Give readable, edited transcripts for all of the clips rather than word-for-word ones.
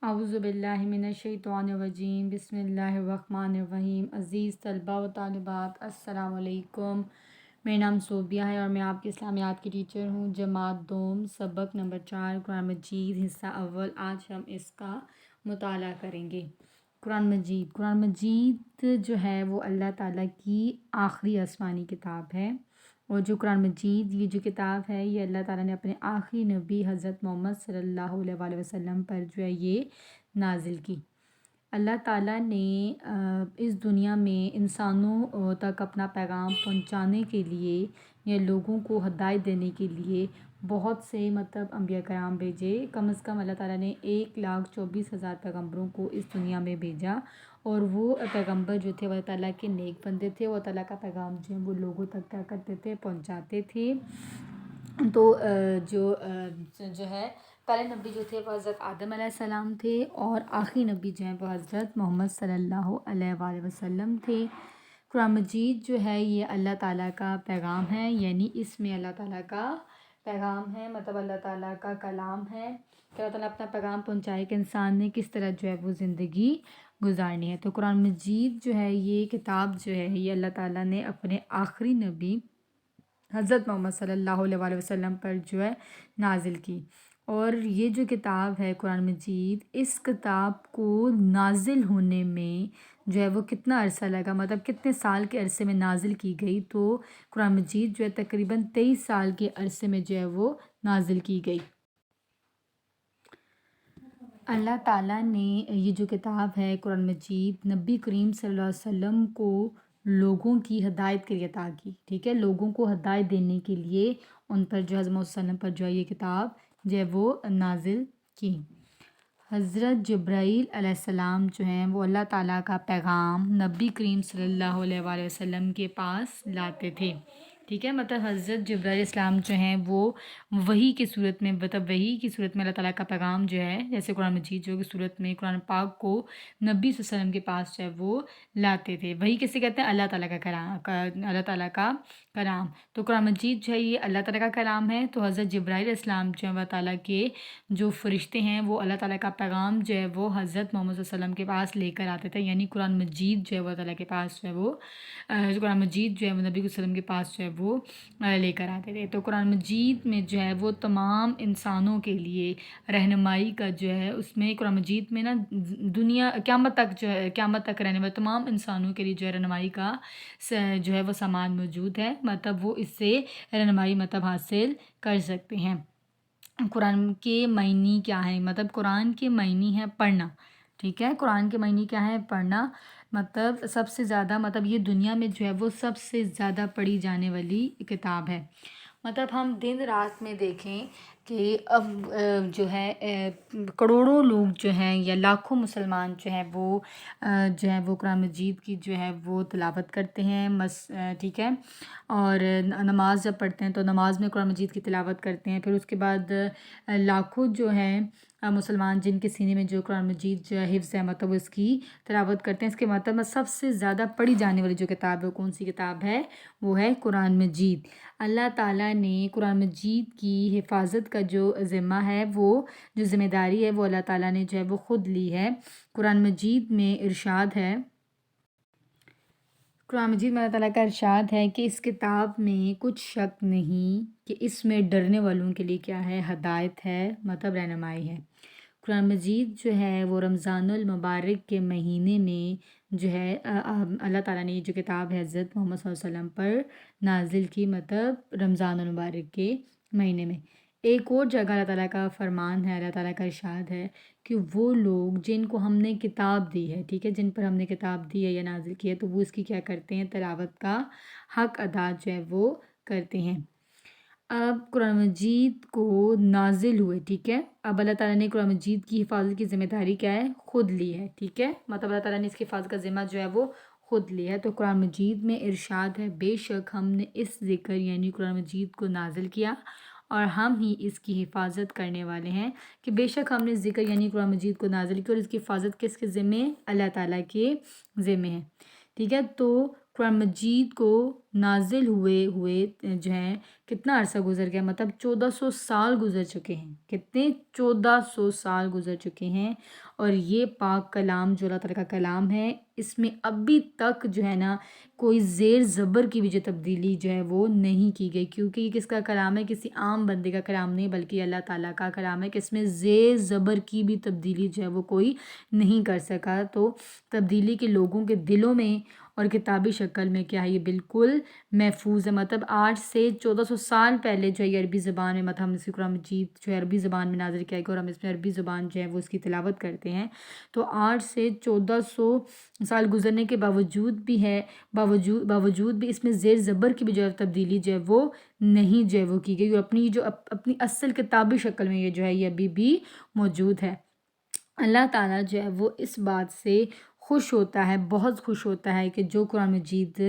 اعوذ باللہ من الشیطان الرجیم، بسم اللہ الرحمن الرحیم۔ عزیز طلبہ و طالبات، السلام علیکم۔ میرا نام صوبیہ ہے اور میں آپ کی اسلامیات کی ٹیچر ہوں۔ جماعت دوم، سبق نمبر 4، قرآن مجید، حصہ اول۔ آج ہم اس کا مطالعہ کریں گے۔ قرآن مجید جو ہے وہ اللہ تعالیٰ کی آخری آسمانی کتاب ہے، اور جو قرآن مجید یہ جو کتاب ہے یہ اللہ تعالیٰ نے اپنے آخری نبی حضرت محمد صلی اللہ علیہ وآلہ وسلم پر جو ہے یہ نازل کی۔ اللہ تعالیٰ نے اس دنیا میں انسانوں تک اپنا پیغام پہنچانے کے لیے یا لوگوں کو ہدایت دینے کے لیے بہت سے انبیاء کرام بھیجے۔ کم از کم اللہ تعالیٰ نے 1,24,000 پیغمبروں کو اس دنیا میں بھیجا، اور وہ پیغمبر جو تھے وہ اللہ تعالیٰ کے نیک بندے تھے۔ وہ اللہ تعالیٰ کا پیغام جو ہے وہ لوگوں تک کیا کرتے تھے، پہنچاتے تھے۔ تو جو ہے پہلے نبی جو تھے وہ حضرت آدم علیہ السلام تھے، اور آخری نبی جو ہیں وہ حضرت محمد صلی اللہ علیہ وآلہ وسلم تھے۔ قرآن مجید جو ہے یہ اللہ تعالیٰ کا پیغام ہے، یعنی اس میں اللہ تعالیٰ کا پیغام ہے، اللہ تعالیٰ کا کلام ہے کہ اللہ تعالیٰ اپنا پیغام پہنچائے کہ انسان نے کس طرح جو ہے وہ زندگی گزارنی ہے۔ تو قرآن مجید جو ہے یہ کتاب جو ہے یہ اللہ تعالیٰ نے اپنے آخری نبی حضرت محمد صلی اللہ علیہ وآلہ وسلم پر جو ہے نازل کی۔ اور یہ جو کتاب ہے قرآن مجید، اس کتاب کو نازل ہونے میں جو ہے وہ کتنا عرصہ لگا، کتنے سال کے عرصے میں نازل کی گئی، تو قرآن مجید جو ہے تقریباً 23 سال کے عرصے میں جو ہے وہ نازل کی گئی۔ اللہ تعالیٰ نے یہ جو کتاب ہے قرآن مجید نبی کریم صلی اللہ علیہ وسلم کو لوگوں کی ہدایت کے لیے عطا کی، ٹھیک ہے، لوگوں کو ہدایت دینے کے لیے ان پر جو حضرت محمد صلی اللہ علیہ وسلم پر جو ہے یہ کتاب جو ہے وہ نازل کی۔ حضرت جبرائیل علیہ السلام جو ہیں وہ اللہ تعالیٰ کا پیغام نبی کریم صلی اللہ علیہ وآلہ وسلم کے پاس لاتے تھے، ٹھیک ہے، حضرت جبرائیل السلام جو ہیں وہ وحی کی صورت میں وحی کی صورت میں اللہ تعالیٰ کا پیغام جو ہے، جیسے قرآن مجید جو کی صورت میں قرآن پاک کو نبی صلی اللہ علیہ وسلم کے پاس جو ہے وہ لاتے تھے۔ وحی کسے کہتے ہیں؟ اللہ تعالیٰ کا کلام، اللہ تعالیٰ کا کلام۔ تو قرآن مجید جو ہے یہ اللہ تعالیٰ کا کلام ہے۔ تو حضرت جبرائیل السلام جو ہے اللہ تعالیٰ کے جو فرشتے ہیں وہ اللہ تعالیٰ کا پیغام جو ہے وہ حضرت محمد صلی اللہ علیہ وسلم کے پاس لے کر آتے تھے، یعنی قرآن مجید جو ہے وہ اللہ تعالیٰ کے پاس جو ہے وہ قرآن مجید جو ہے وہ نبی صلی اللہ علیہ وسلم کے پاس جو ہے وہ لے کر آتے تھے۔ تو قرآن مجید میں جو ہے وہ تمام انسانوں کے لیے رہنمائی کا جو ہے، اس میں قرآن مجید میں دنیا قیامت تک جو ہے، قیامت تک رہنے والے تمام انسانوں کے لیے جو ہے رہنمائی کا جو ہے وہ سامان موجود ہے، وہ اس سے رہنمائی حاصل کر سکتے ہیں۔ قرآن کے معنی کیا ہیں؟ قرآن کے معنی ہے پڑھنا، ٹھیک ہے، قرآن کے معنی کیا ہے؟ پڑھنا، سب سے زیادہ یہ دنیا میں جو ہے وہ سب سے زیادہ پڑھی جانے والی کتاب ہے۔ ہم دن رات میں دیکھیں کہ اب جو ہے کروڑوں لوگ جو ہیں یا لاکھوں مسلمان جو ہیں وہ قرآن مجید کی جو ہے وہ تلاوت کرتے ہیں، ٹھیک ہے، اور نماز جب پڑھتے ہیں تو نماز میں قرآن مجید کی تلاوت کرتے ہیں۔ پھر اس کے بعد لاکھوں جو ہیں مسلمان جن کے سینے میں جو قرآن مجید جو ہے حفظ ہے، وہ اس کی تلاوت کرتے ہیں۔ اس کے سب سے زیادہ پڑھی جانے والی جو کتاب ہے وہ کون سی کتاب ہے؟ وہ ہے قرآن مجید۔ اللہ تعالیٰ نے قرآن مجید کی حفاظت کا جو ذمہ ہے، وہ جو ذمہ داری ہے وہ اللہ تعالیٰ نے جو ہے وہ خود لی ہے۔ قرآن مجید میں اللہ تعالیٰ کا ارشاد ہے کہ اس کتاب میں کچھ شک نہیں کہ اس میں ڈرنے والوں کے لیے کیا ہے؟ ہدایت ہے، رہنمائی ہے۔ قرآن مجید جو ہے وہ رمضان المبارک کے مہینے میں جو ہے اللہ تعالیٰ نے جو کتاب ہے حضرت محمد صلی اللہ علیہ وسلم پر نازل کی، رمضان المبارک کے مہینے میں۔ ایک اور جگہ اللہ تعالیٰ کا فرمان ہے، اللہ تعالیٰ کا ارشاد ہے کہ وہ لوگ جن کو ہم نے کتاب دی ہے، ٹھیک ہے، جن پر ہم نے کتاب دی ہے یا نازل کی ہے، تو وہ اس کی کیا کرتے ہیں؟ تلاوت کا حق ادا جو ہے وہ کرتے ہیں۔ اب قرآن مجید کو نازل ہوئے، ٹھیک ہے، اب اللہ تعالیٰ نے قرآن مجید کی حفاظت کی ذمہ داری کیا ہے؟ خود لی ہے، ٹھیک ہے، اللہ تعالیٰ نے اس کی حفاظت کا ذمہ جو ہے وہ خود لی ہے۔ تو قرآن مجید میں ارشاد ہے، بے شک ہم نے اس ذکر یعنی قرآن مجید کو نازل کیا اور ہم ہی اس کی حفاظت کرنے والے ہیں، کہ بے شک ہم نے ذکر یعنی قرآن مجید کو نازل کیا اور اس کی حفاظت کس کے ذمہ؟ اللہ تعالیٰ کے ذمہ ہے، ٹھیک ہے۔ تو قرآن مجید کو نازل ہوئے ہوئے جو ہیں کتنا عرصہ گزر گیا، مطلب 1400 سال گزر چکے ہیں، کتنے 1400 سال گزر چکے ہیں، اور یہ پاک کلام جو اللہ تعالیٰ کا کلام ہے اس میں ابھی تک جو ہے نا کوئی زیر زبر کی بھی جو تبدیلی جو ہے وہ نہیں کی گئی، کیونکہ یہ کس کا کلام ہے، کسی عام بندے کا کلام نہیں بلکہ اللہ تعالیٰ کا کلام ہے کہ اس میں زیر زبر کی بھی تبدیلی جو ہے وہ کوئی نہیں کر سکا۔ تو تبدیلی کے لوگوں کے دلوں میں اور کتابی شکل میں کیا ہے یہ بالکل محفوظ ہے، مطلب آج سے 1400 سال پہلے جو ہے یہ عربی زبان میں، مطلب ہم اس قرآن مجید جو ہے عربی زبان میں نازل کیا گیا اور ہم اس میں عربی زبان جو ہے وہ اس کی تلاوت کرتے ہیں، تو آج سے 1400 سال گزرنے کے باوجود بھی ہے، باوجود بھی اس میں زیر زبر کی بھی جو ہے تبدیلی جو ہے وہ نہیں جو ہے وہ کی گئی، اور اپنی اصل کتابی شکل میں یہ جو ہے یہ ابھی بھی موجود ہے۔ اللہ تعالیٰ جو ہے وہ اس بات سے خوش ہوتا ہے، بہت خوش ہوتا ہے کہ جو قرآن مجید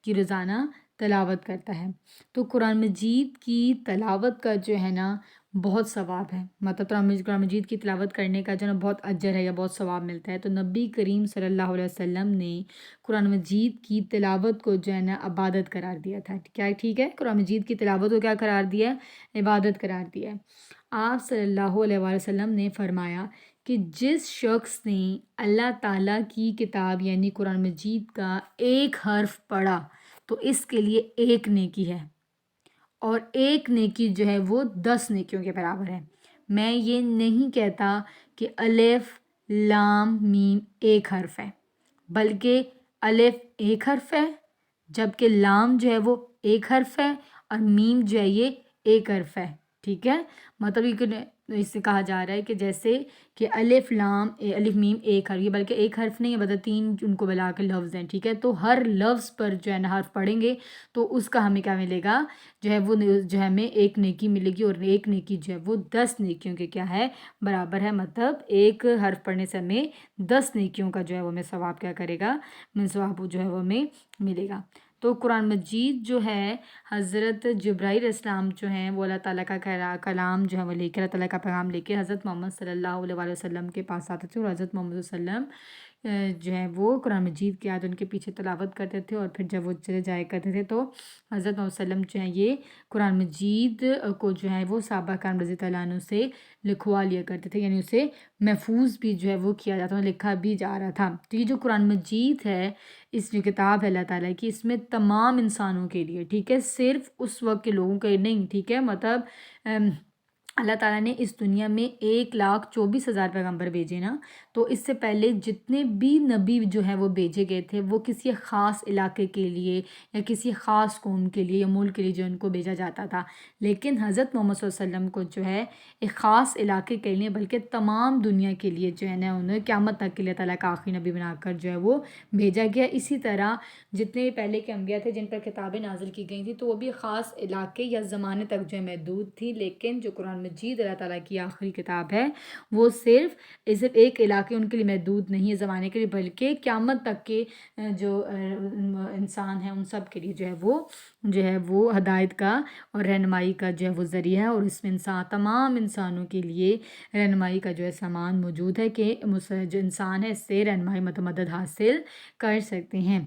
کی روزانہ تلاوت کرتا ہے۔ تو قرآن مجید کی تلاوت کا جو ہے نا بہت ثواب ہے، مطلب قرآن مجید کی تلاوت کرنے کا جو ہے نا بہت اجر ہے یا بہت ثواب ملتا ہے۔ تو نبی کریم صلی اللہ علیہ وسلم نے قرآن مجید کی تلاوت کو جو ہے نا عبادت قرار دیا تھا، کیا ٹھیک ہے، قرآن مجید کی تلاوت کو کیا قرار دیا ہے، عبادت قرار دیا ہے۔ آپ صلی اللہ علیہ وسلم نے فرمایا کہ جس شخص نے اللہ تعالیٰ کی کتاب یعنی قرآن مجید کا ایک حرف پڑھا تو اس کے لیے ایک نیکی ہے، اور ایک نیکی جو ہے وہ 10 نیکیوں کے برابر ہے۔ میں یہ نہیں کہتا کہ الف لام میم ایک حرف ہے، بلکہ الف ایک حرف ہے جبکہ لام جو ہے وہ ایک حرف ہے اور میم جو ہے یہ ایک حرف ہے، ٹھیک ہے، مطلب اس سے کہا جا رہا ہے کہ جیسے کہ الف میم ایک حرف، یہ بلکہ ایک حرف نہیں ہے بلکہ 3 ان کو ملا کے لفظ ہیں، ٹھیک ہے، تو ہر لفظ پر جو ہے نا حرف پڑھیں گے تو اس کا ہمیں کیا ملے گا، جو ہے وہ جو ہے ہمیں ایک نیکی ملے گی، اور ایک نیکی جو ہے وہ 10 نیکیوں کے کیا ہے برابر ہے، مطلب ایک حرف پڑھنے سے ہمیں 10 نیکیوں کا جو ہے وہ ہمیں ثواب کیا کرے گا، ثواب جو ہے وہ ہمیں ملے گا۔ تو قرآن مجید جو ہے حضرت جبرائیل علیہ السلام جو ہیں وہ اللہ تعالیٰ کا کلام جو ہے وہ لے کے، اللہ تعالیٰ کا پیغام لے کے حضرت محمد صلی اللہ علیہ وسلم کے پاس آتے تھے، اور حضرت محمد صلی اللہ علیہ وسلم جو ہے وہ قرآن مجید کی آیت ان کے پیچھے تلاوت کرتے تھے، اور پھر جب وہ چلے جایا کرتے تھے تو حضرت محمد صلی اللہ علیہ وسلم جو ہیں یہ قرآن مجید کو جو ہے وہ صحابہ کرام رضی اللہ عنہ سے لکھوا لیا کرتے تھے، یعنی اسے محفوظ بھی جو ہے وہ کیا جاتا تھا، لکھا بھی جا رہا تھا۔ تو یہ جو قرآن مجید ہے، اس جو کتاب ہے اللہ تعالیٰ کی، اس میں تمام انسانوں کے لیے، ٹھیک ہے، صرف اس وقت کے لوگوں کے نہیں، ٹھیک ہے، مطلب اللہ تعالیٰ نے اس دنیا میں 1,24,000 پیغمبر بھیجے نا، تو اس سے پہلے جتنے بھی نبی جو ہیں وہ بھیجے گئے تھے وہ کسی خاص علاقے کے لیے یا کسی خاص قوم کے لیے یا ملک کے لیے جو ان کو بھیجا جاتا تھا، لیکن حضرت محمد صلی اللہ علیہ وسلم کو جو ہے ایک خاص علاقے کے لیے بلکہ تمام دنیا کے لیے جو ہے نا انہیں قیامت تک کے لیے تعالیٰ کا آخری نبی بنا کر جو ہے وہ بھیجا گیا۔ اسی طرح جتنے بھی پہلے کے انبیاء تھے جن پر کتابیں نازل کی گئی تھیں تو وہ بھی خاص علاقے یا زمانے تک جو ہے محدود تھی، لیکن جو قرآن مجید اللہ تعالیٰ کی آخری کتاب ہے وہ صرف ایک علاقے ان کے لیے محدود نہیں ہے زمانے کے لیے، بلکہ قیامت تک کے جو انسان ہیں ان سب کے لیے جو ہے وہ ہدایت کا اور رہنمائی کا جو ہے وہ ذریعہ ہے، اور اس میں تمام انسانوں کے لیے رہنمائی کا جو ہے سامان موجود ہے کہ جو انسان ہے اس سے رہنمائی مدد حاصل کر سکتے ہیں۔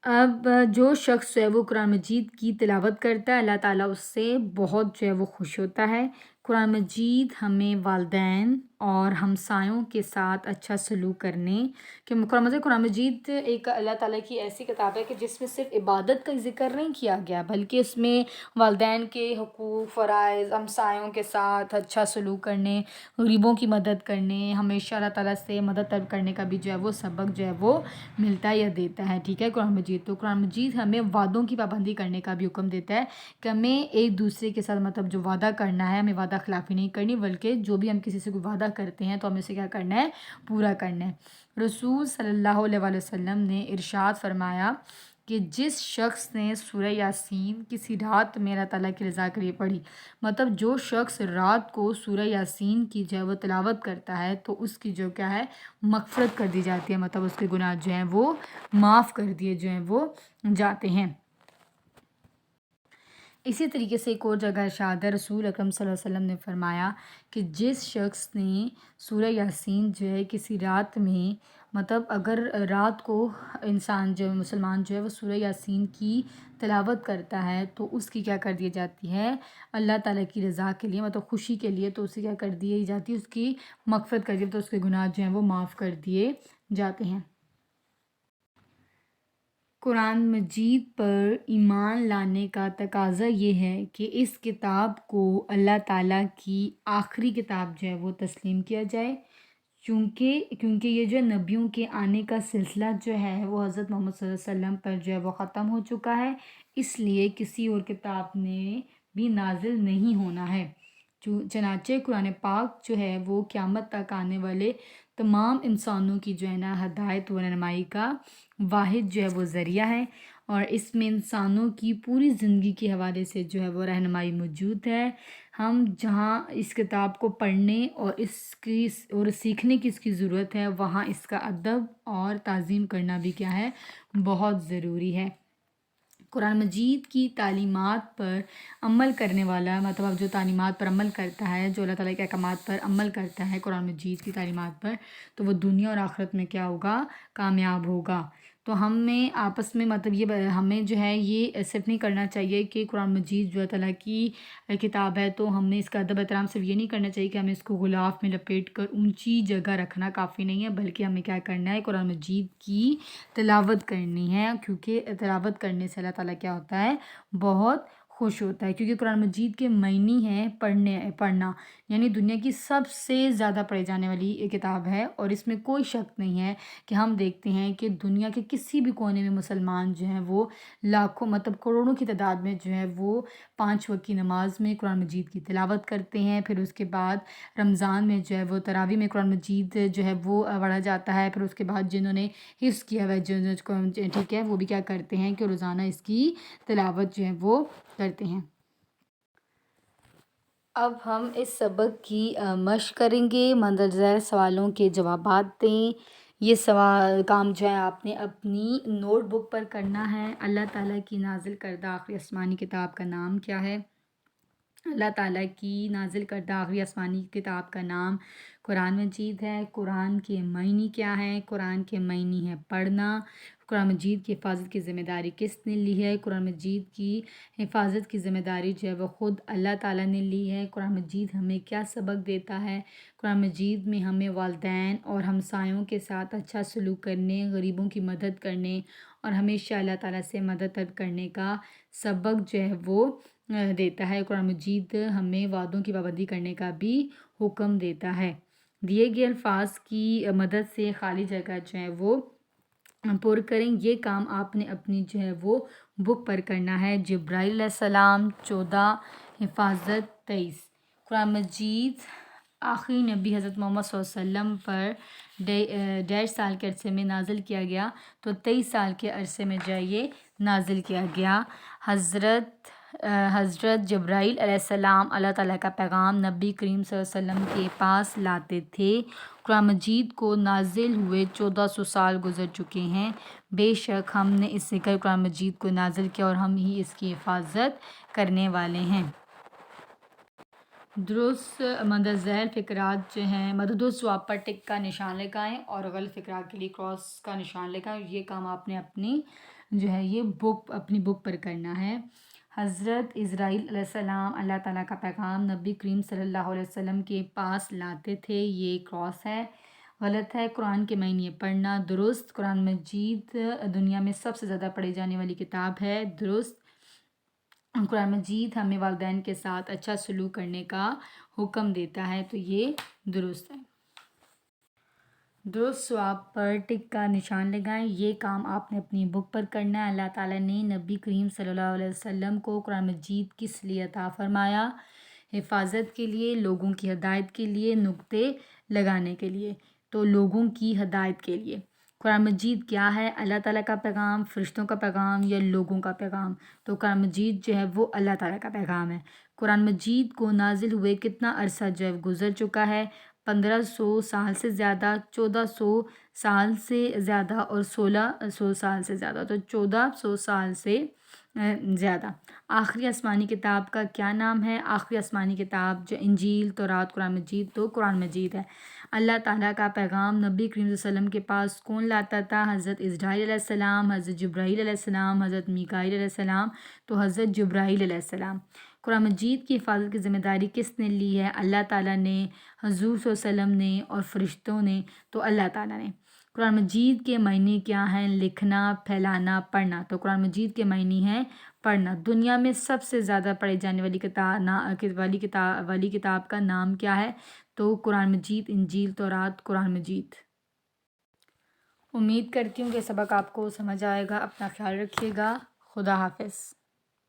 اب جو شخص جو ہے وہ قرآن مجید کی تلاوت کرتا ہے اللہ تعالیٰ اس سے بہت جو ہے وہ خوش ہوتا ہے۔ قرآن مجید ہمیں والدین اور ہمسایوں کے ساتھ اچھا سلوک کرنے کہ قرآن مجید ایک اللہ تعالیٰ کی ایسی کتاب ہے کہ جس میں صرف عبادت کا ذکر نہیں کیا گیا بلکہ اس میں والدین کے حقوق، فرائض، ہمسایوں کے ساتھ اچھا سلوک کرنے، غریبوں کی مدد کرنے، ہمیشہ اللہ تعالیٰ سے مدد طلب کرنے کا بھی جو ہے وہ سبق جو ہے وہ ملتا ہے یا دیتا ہے، ٹھیک ہے، قرآن مجید۔ تو قرآن مجید ہمیں وعدوں کی پابندی کرنے کا بھی حکم دیتا ہے کہ ہمیں ایک دوسرے کے ساتھ مطلب جو وعدہ کرنا ہے ہمیں وعدہ خلافی نہیں کرنی، بلکہ جو بھی ہم کسی سے کوئی وعدہ کرتے ہیں تو ہمیں اسے کیا کرنا ہے، پورا کرنا ہے۔ رسول صلی اللہ علیہ وسلم نے ارشاد فرمایا کہ جس شخص نے سورہ یاسین کسی رات میں اللہ تعالیٰ کی رضا کے لیے پڑھی، مطلب جو شخص رات کو سورہ یاسین کی جو ہے وہ تلاوت کرتا ہے تو اس کی جو کیا ہے مغفرت کر دی جاتی ہے، مطلب اس کے گناہ جو ہیں وہ معاف کر دیے جو ہیں وہ جاتے ہیں۔ اسی طریقے سے ایک اور جگہ ارشاد ہے، رسول اکرم صلی اللہ علیہ وسلم نے فرمایا کہ جس شخص نے سورہ یاسین جو ہے کسی رات میں مطلب اگر رات کو انسان جو مسلمان جو ہے وہ سورہ یاسین کی تلاوت کرتا ہے تو اس کی کیا کر دی جاتی ہے، اللہ تعالیٰ کی رضا کے لیے، مطلب خوشی کے لیے، تو اسے کیا کر دی جاتی ہے، اس کی مغفرت کر دی، تو اس کے گناہ جو ہیں وہ معاف کر دیے جاتے ہیں۔ قرآن مجید پر ایمان لانے کا تقاضا یہ ہے کہ اس کتاب کو اللہ تعالیٰ کی آخری کتاب جو ہے وہ تسلیم کیا جائے، کیونکہ یہ جو نبیوں کے آنے کا سلسلہ جو ہے وہ حضرت محمد صلی اللہ علیہ وسلم پر جو ہے وہ ختم ہو چکا ہے، اس لیے کسی اور کتاب نے بھی نازل نہیں ہونا ہے۔ چنانچہ قرآن پاک جو ہے وہ قیامت تک آنے والے تمام انسانوں کی جو ہے نا ہدایت و رہنمائی کا واحد جو ہے وہ ذریعہ ہے، اور اس میں انسانوں کی پوری زندگی کے حوالے سے جو ہے وہ رہنمائی موجود ہے۔ ہم جہاں اس کتاب کو پڑھنے اور سیکھنے کی اس کی ضرورت ہے، وہاں اس کا ادب اور تعظیم کرنا بھی کیا ہے، بہت ضروری ہے۔ قرآن مجید کی تعلیمات پر عمل کرنے والا، مطلب جو تعلیمات پر عمل کرتا ہے، جو اللہ تعالیٰ کے احکامات پر عمل کرتا ہے قرآن مجید کی تعلیمات پر، تو وہ دنیا اور آخرت میں کیا ہوگا، کامیاب ہوگا۔ تو ہمیں آپس میں مطلب ہمیں جو ہے یہ صرف نہیں کرنا چاہیے کہ قرآن مجید جو اللہ تعالیٰ کی کتاب ہے تو ہم نے اس کا ادب احترام صرف یہ نہیں کرنا چاہیے کہ ہمیں اس کو غلاف میں لپیٹ کر اونچی جگہ رکھنا کافی نہیں ہے، بلکہ ہمیں کیا کرنا ہے، قرآن مجید کی تلاوت کرنی ہے، کیونکہ تلاوت کرنے سے اللہ تعالیٰ کیا ہوتا ہے، بہت خوش ہوتا ہے، کیونکہ قرآن مجید کے معنی ہے پڑھنا، یعنی دنیا کی سب سے زیادہ پڑھی جانے والی یہ کتاب ہے، اور اس میں کوئی شک نہیں ہے کہ ہم دیکھتے ہیں کہ دنیا کے کسی بھی کونے میں مسلمان جو ہیں وہ لاکھوں مطلب کروڑوں کی تعداد میں جو ہے وہ 5 وقت کی نماز میں قرآن مجید کی تلاوت کرتے ہیں، پھر اس کے بعد رمضان میں جو ہے وہ تراویح میں قرآن مجید جو ہے وہ پڑھا جاتا ہے، پھر اس کے بعد جنہوں نے حفظ کیا ہوا ہے ٹھیک ہے، وہ بھی کیا کرتے ہیں کہ روزانہ اس کی تلاوت جو ہے وہ کرتے ہیں۔ اب ہم اس سبق کی مشق کریں گے، مندرجہ سوالوں کے جوابات دیں۔ یہ کام جو ہے آپ نے اپنی نوٹ بک پر کرنا ہے۔ اللہ تعالیٰ کی نازل کردہ آخری آسمانی کتاب کا نام کیا ہے؟ اللہ تعالیٰ کی نازل کردہ آخری آسمانی کتاب کا نام قرآن مجید ہے۔ قرآن کے معنی کیا ہے؟ قرآن کے معنی ہے پڑھنا۔ قرآن مجید کی حفاظت کی ذمہ داری کس نے لی ہے؟ قرآن مجید کی حفاظت کی ذمہ داری جو ہے وہ خود اللہ تعالیٰ نے لی ہے۔ قرآن مجید ہمیں کیا سبق دیتا ہے؟ قرآن مجید میں ہمیں والدین اور ہمسایوں کے ساتھ اچھا سلوک کرنے، غریبوں کی مدد کرنے اور ہمیشہ اللہ تعالیٰ سے مدد طلب کرنے کا سبق جو ہے وہ دیتا ہے۔ قرآن مجید ہمیں وعدوں کی پابندی کرنے کا بھی حکم دیتا ہے۔ دیے گئے الفاظ کی مدد سے خالی جگہ جو ہے وہ پر کریں۔ یہ کام آپ نے اپنی جو ہے وہ بک پر کرنا ہے۔ جبرائیل علیہ السلام 14، حفاظت 23۔ قرآن مجید آخری نبی حضرت محمد صلی اللہ علیہ وسلم پر 1.5 سال کے عرصے میں نازل کیا گیا، تو 23 سال کے عرصے میں جو ہے یہ نازل کیا گیا۔ حضرت جبرائیل علیہ السلام اللہ تعالیٰ کا پیغام نبی کریم صلی اللہ علیہ وسلم کے پاس لاتے تھے۔ قرآن مجید کو نازل ہوئے 1400 سال گزر چکے ہیں۔ بے شک ہم نے اس سے کل قرآن مجید کو نازل کیا اور ہم ہی اس کی حفاظت کرنے والے ہیں۔ درست مندرجہ ذیل فقرات جو ہیں درست جواب پر ٹک کا نشان لگائیں اور غلط فقرات کے لیے کراس کا نشان لگائیں۔ یہ کام آپ نے اپنی جو ہے یہ اپنی بک پر کرنا ہے۔ حضرت اسرائیل علیہ السلام اللہ تعالیٰ کا پیغام نبی کریم صلی اللہ علیہ وسلم کے پاس لاتے تھے، یہ کراس ہے، غلط ہے۔ قرآن کے معنی پڑھنا درست۔ قرآن مجید دنیا میں سب سے زیادہ پڑھی جانے والی کتاب ہے، درست۔ قرآن مجید ہمیں والدین کے ساتھ اچھا سلوک کرنے کا حکم دیتا ہے، تو یہ درست ہے۔ درست جواب پر ٹک کا نشان لگائیں۔ یہ کام آپ نے اپنی بک پر کرنا ہے۔ اللہ تعالیٰ نے نبی کریم صلی اللہ علیہ وسلم کو قرآن مجید کس لیے عطا فرمایا؟ حفاظت کے لیے، لوگوں کی ہدایت کے لیے، نقطے لگانے کے لیے۔ تو لوگوں کی ہدایت کے لیے۔ قرآن مجید کیا ہے؟ اللہ تعالیٰ کا پیغام، فرشتوں کا پیغام یا لوگوں کا پیغام؟ تو قرآن مجید جو ہے وہ اللہ تعالیٰ کا پیغام ہے۔ قرآن مجید کو نازل ہوئے کتنا عرصہ جو ہے گزر چکا ہے؟ 1500 سال سے زیادہ، 1400 سال سے زیادہ اور 1600 سال سے زیادہ۔ تو 1400 سال سے زیادہ۔ آخری آسمانی کتاب کا کیا نام ہے؟ آخری آسمانی کتاب جو انجیل، تورات، قرآن مجید، تو قرآن مجید ہے۔ اللہ تعالیٰ کا پیغام نبی کریم صلی اللہ علیہ وسلم کے پاس کون لاتا تھا؟ حضرت اسرائیل علیہ السلام، حضرت جبرائیل علیہ السلام، حضرت میکائیل علیہ السلام، تو حضرت جبرائیل علیہ السلام۔ قرآن مجید کی حفاظت کی ذمہ داری کس نے لی ہے؟ اللہ تعالیٰ نے، حضور صلی اللہ علیہ وسلم نے، اور فرشتوں نے، تو اللہ تعالیٰ نے۔ قرآن مجید کے معنی کیا ہیں؟ لکھنا، پھیلانا، پڑھنا، تو قرآن مجید کے معنی ہیں پڑھنا۔ دنیا میں سب سے زیادہ پڑھی جانے والی کتاب کا نام کیا ہے؟ تو قرآن مجید، انجیل، تورات، قرآن مجید۔ امید کرتی ہوں کہ سبق آپ کو سمجھ آئے گا۔ اپنا خیال رکھیے گا۔ خدا حافظ۔